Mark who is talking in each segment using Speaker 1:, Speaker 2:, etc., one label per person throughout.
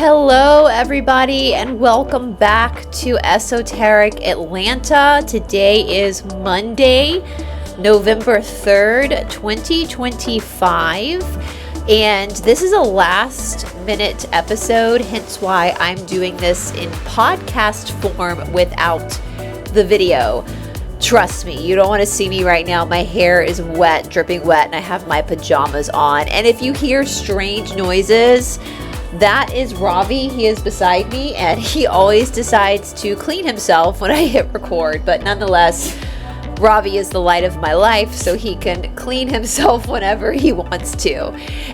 Speaker 1: Hello everybody and welcome back to Esoteric Atlanta. Today is Monday, November 3rd, 2025, and this is a last minute episode, hence why I'm doing this in podcast form without the video. Trust me, you don't want to see me right now. My hair is wet, dripping wet, and I have my pajamas on. And if you hear strange noises, that is Ravi. He is beside me, and he always decides to clean himself when I hit record. But nonetheless, Ravi is the light of my life, so he can clean himself whenever he wants to.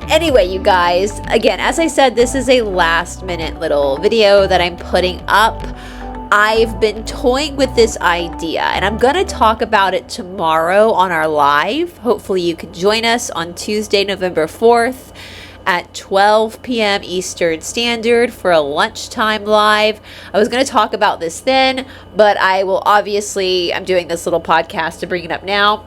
Speaker 1: Anyway, you guys, again, as I said, this is a last minute little video that I'm putting up. I've been toying with this idea, and I'm going to talk about it tomorrow on our live. Hopefully you can join us on Tuesday, November 4th. At 12 p.m. Eastern Standard for a lunchtime live. I was going to talk about this then, but I'm doing this little podcast to bring it up now.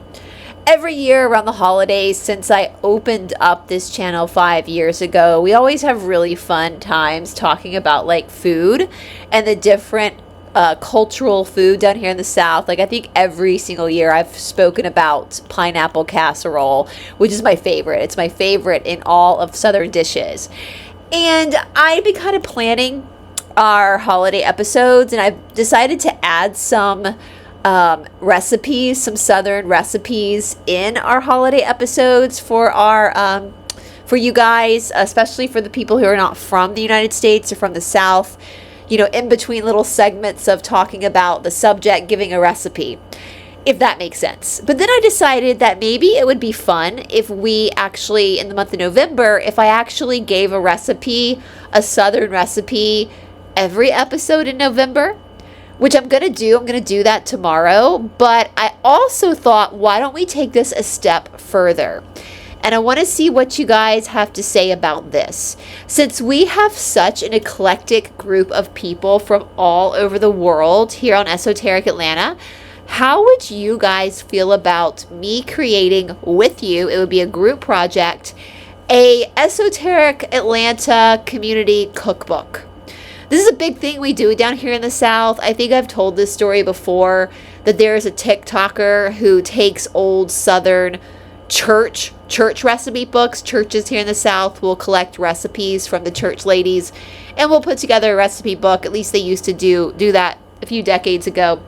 Speaker 1: Every year around the holidays, since I opened up this channel 5 years ago, we always have really fun times talking about like food and the different cultural food down here in the South. Like I think every single year I've spoken about pineapple casserole, which is my favorite. It's my favorite in all of Southern dishes. And I've been kind of planning our holiday episodes, and I've decided to add some recipes, some Southern recipes in our holiday episodes for for you guys, especially for the people who are not from the United States or from the South. You know, in between little segments of talking about the subject, giving a recipe, if that makes sense. But then I decided that maybe it would be fun if we actually, in the month of November, if I actually gave a recipe, a Southern recipe, every episode in November, which I'm going to do. I'm going to do that tomorrow. But I also thought, why don't we take this a step further? And I want to see what you guys have to say about this. Since we have such an eclectic group of people from all over the world here on Esoteric Atlanta, how would you guys feel about me creating with you, it would be a group project, a Esoteric Atlanta community cookbook? This is a big thing we do down here in the South. I think I've told this story before, that there is a TikToker who takes old Southern church recipe books. Churches here in the South will collect recipes from the church ladies, and we'll put together a recipe book. At least they used to do that a few decades ago.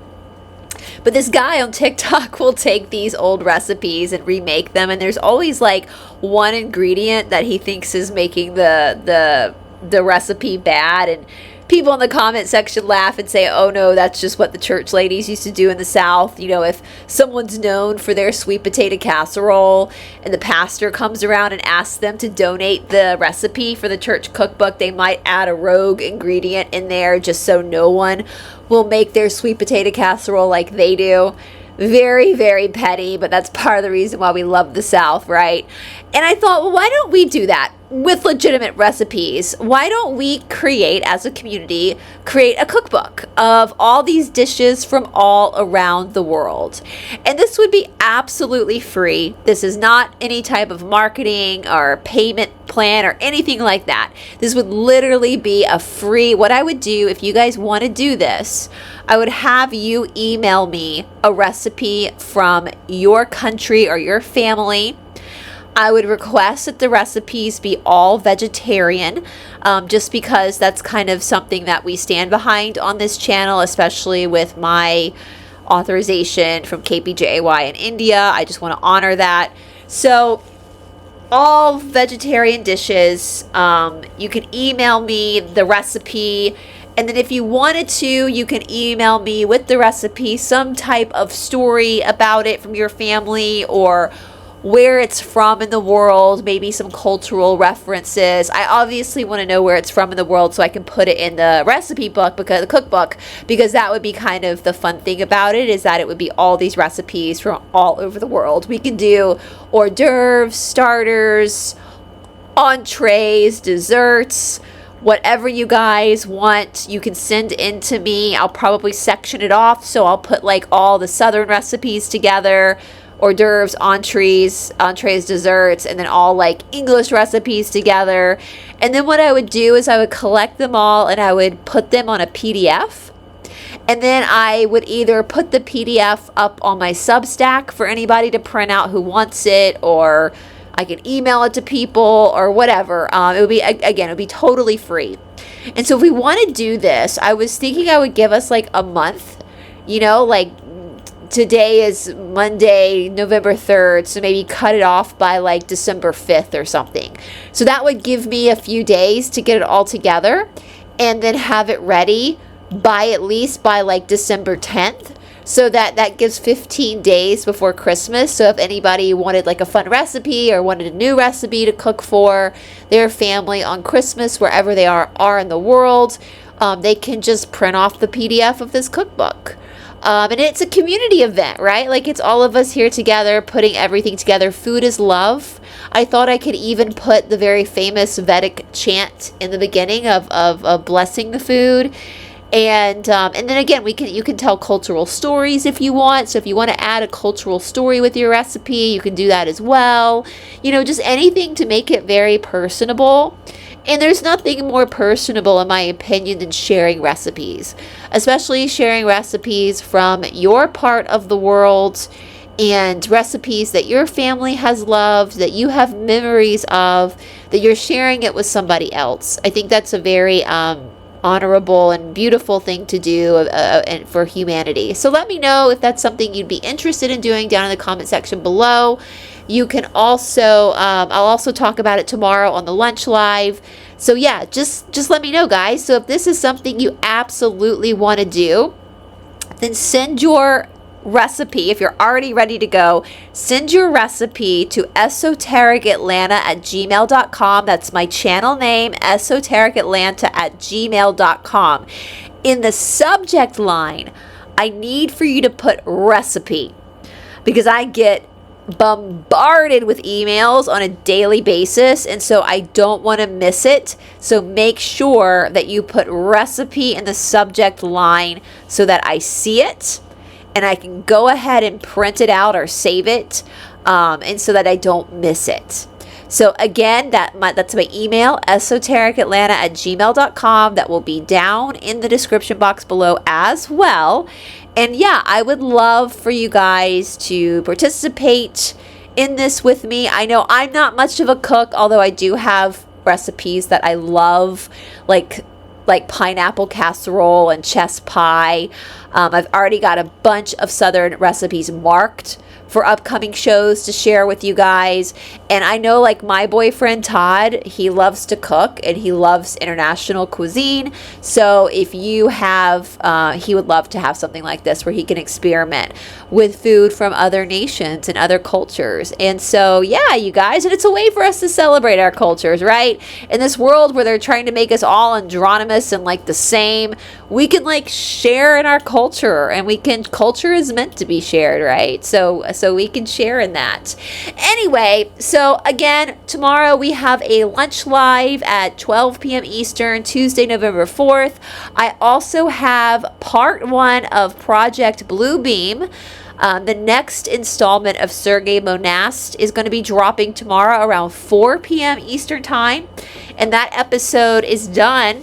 Speaker 1: But this guy on TikTok will take these old recipes and remake them, and there's always like one ingredient that he thinks is making the recipe bad, and people in the comment section laugh and say, oh no, that's just what the church ladies used to do in the South. You know, if someone's known for their sweet potato casserole and the pastor comes around and asks them to donate the recipe for the church cookbook, they might add a rogue ingredient in there just so no one will make their sweet potato casserole like they do. Very, very petty, but that's part of the reason why we love the South, right? And I thought, well, why don't we do that with legitimate recipes? Why don't we create, as a community, create a cookbook of all these dishes from all around the world? And this would be absolutely free. This is not any type of marketing or payment plan or anything like that. This would literally be a free, what I would do if you guys want to do this, I would have you email me a recipe from your country or your family. I would request that the recipes be all vegetarian, just because that's kind of something that we stand behind on this channel, especially with my authorization from KPJY in India. I just want to honor that. So all vegetarian dishes, you can email me the recipe. And then if you wanted to, you can email me with the recipe, some type of story about it from your family or where it's from in the world, maybe some cultural references. I obviously want to know where it's from in the world so I can put it in the recipe book, because the cookbook, because that would be kind of the fun thing about it, is that it would be all these recipes from all over the world. We can do hors d'oeuvres, starters, entrees, desserts, whatever you guys want, you can send in to me. I'll probably section it off, so I'll put like all the Southern recipes together, hors d'oeuvres, entrees, desserts, and then all like English recipes together. And then what I would do is I would collect them all and I would put them on a PDF. And then I would either put the PDF up on my Substack for anybody to print out who wants it, or I could email it to people or whatever. It would be totally free. And so if we want to do this, I was thinking I would give us like a month, like today is Monday, November 3rd. So maybe cut it off by like December 5th or something. So that would give me a few days to get it all together and then have it ready at least by like December 10th. So that gives 15 days before Christmas. So if anybody wanted like a fun recipe or wanted a new recipe to cook for their family on Christmas, wherever they are in the world, they can just print off the PDF of this cookbook. And it's a community event, right? Like it's all of us here together, putting everything together. Food is love. I thought I could even put the very famous Vedic chant in the beginning of blessing the food. And then again, you can tell cultural stories if you want. So if you want to add a cultural story with your recipe, you can do that as well. Just anything to make it very personable. And there's nothing more personable, in my opinion, than sharing recipes, especially sharing recipes from your part of the world and recipes that your family has loved, that you have memories of, that you're sharing it with somebody else. I think that's a very honorable and beautiful thing to do and for humanity. So let me know if that's something you'd be interested in doing down in the comment section below. You can also, I'll also talk about it tomorrow on the lunch live. So yeah, just let me know, guys. So if this is something you absolutely want to do, then send your recipe. If you're already ready to go, send your recipe to EsotericAtlanta@gmail.com. That's my channel name, EsotericAtlanta@gmail.com. In the subject line, I need for you to put recipe, because I get bombarded with emails on a daily basis, and so I don't want to miss it. So make sure that you put recipe in the subject line so that I see it and I can go ahead and print it out or save it, and so that I don't miss it. So again, that's my email, EsotericAtlanta@gmail.com. That will be down in the description box below as well. And yeah, I would love for you guys to participate in this with me. I know I'm not much of a cook, although I do have recipes that I love, like pineapple casserole and chess pie. I've already got a bunch of Southern recipes marked for upcoming shows to share with you guys. And I know, like, my boyfriend Todd, he loves to cook and he loves international cuisine. So if you have, he would love to have something like this where he can experiment with food from other nations and other cultures. And so, yeah, you guys, and it's a way for us to celebrate our cultures, right? In this world where they're trying to make us all anonymous and like the same, we can like share in our culture, and culture is meant to be shared, right? So we can share in that. Anyway, so again, tomorrow we have a lunch live at 12 p.m. Eastern, Tuesday, November 4th. I also have part 1 of Project Bluebeam. The next installment of Sergei Monast is going to be dropping tomorrow around 4 p.m. Eastern time. And that episode is done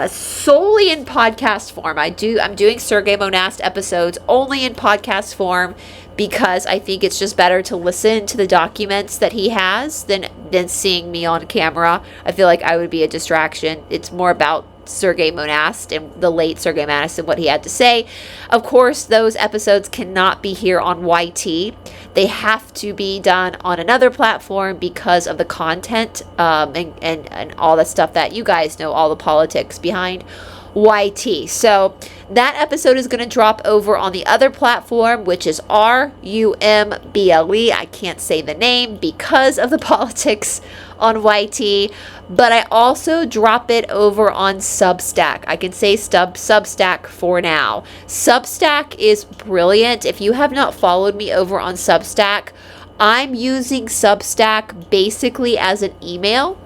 Speaker 1: solely in podcast form. I'm doing Sergei Monast episodes only in podcast form because I think it's just better to listen to the documents that he has than seeing me on camera. I feel like I would be a distraction. It's more about Sergei Monast and the late Sergei Monast and what he had to say. Of course, those episodes cannot be here on YT. They have to be done on another platform because of the content and all the stuff that you guys know, all the politics behind YT. So that episode is going to drop over on the other platform, which is RUMBLE. I can't say the name because of the politics on YT, but I also drop it over on Substack. I can say Substack for now. Substack is brilliant. If you have not followed me over on Substack, I'm using Substack basically as an email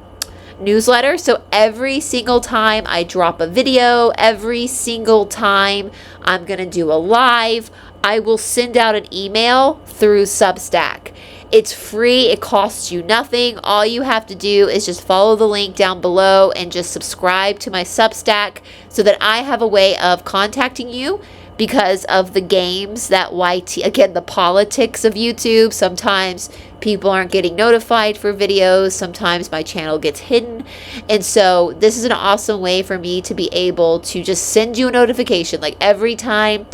Speaker 1: newsletter. So every single time I drop a video, every single time I'm going to do a live, I will send out an email through Substack. It's free. It costs you nothing. All you have to do is just follow the link down below and just subscribe to my Substack so that I have a way of contacting you because of the games that YT, again, the politics of YouTube. Sometimes people aren't getting notified for videos. Sometimes my channel gets hidden. And so this is an awesome way for me to be able to just send you a notification. Like every time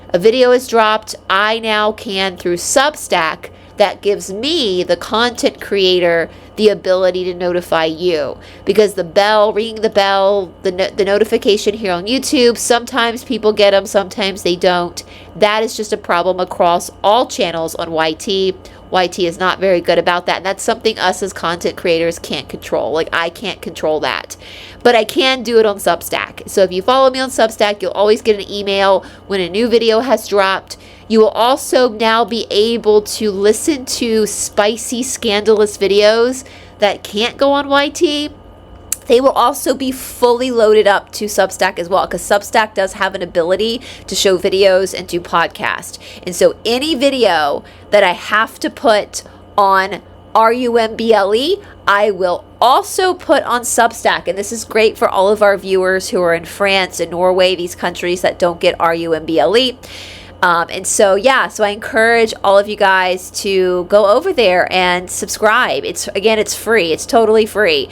Speaker 1: a video is dropped, I now can, through Substack, that gives me, the content creator, the ability to notify you. Because the bell, ringing the bell, the notification here on YouTube, sometimes people get them, sometimes they don't. That is just a problem across all channels on YT. YT is not very good about that. And that's something us as content creators can't control. Like, I can't control that. But I can do it on Substack. So if you follow me on Substack, you'll always get an email when a new video has dropped. You will also now be able to listen to spicy, scandalous videos that can't go on YT. They will also be fully loaded up to Substack as well, because Substack does have an ability to show videos and do podcasts. And so any video that I have to put on RUMBLE, I will also put on Substack. And this is great for all of our viewers who are in France and Norway, these countries that don't get RUMBLE. And so, yeah, so I encourage all of you guys to go over there and subscribe. It's free. It's totally free.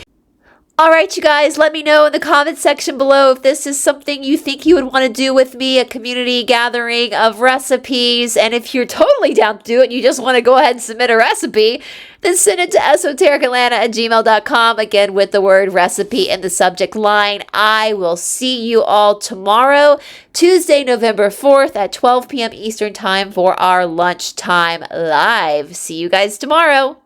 Speaker 1: All right, you guys, let me know in the comment section below if this is something you think you would want to do with me, a community gathering of recipes. And if you're totally down to do it and you just want to go ahead and submit a recipe, then send it to EsotericAtlanta@gmail.com, again with the word recipe in the subject line. I will see you all tomorrow, Tuesday, November 4th at 12 p.m. Eastern Time for our lunchtime live. See you guys tomorrow.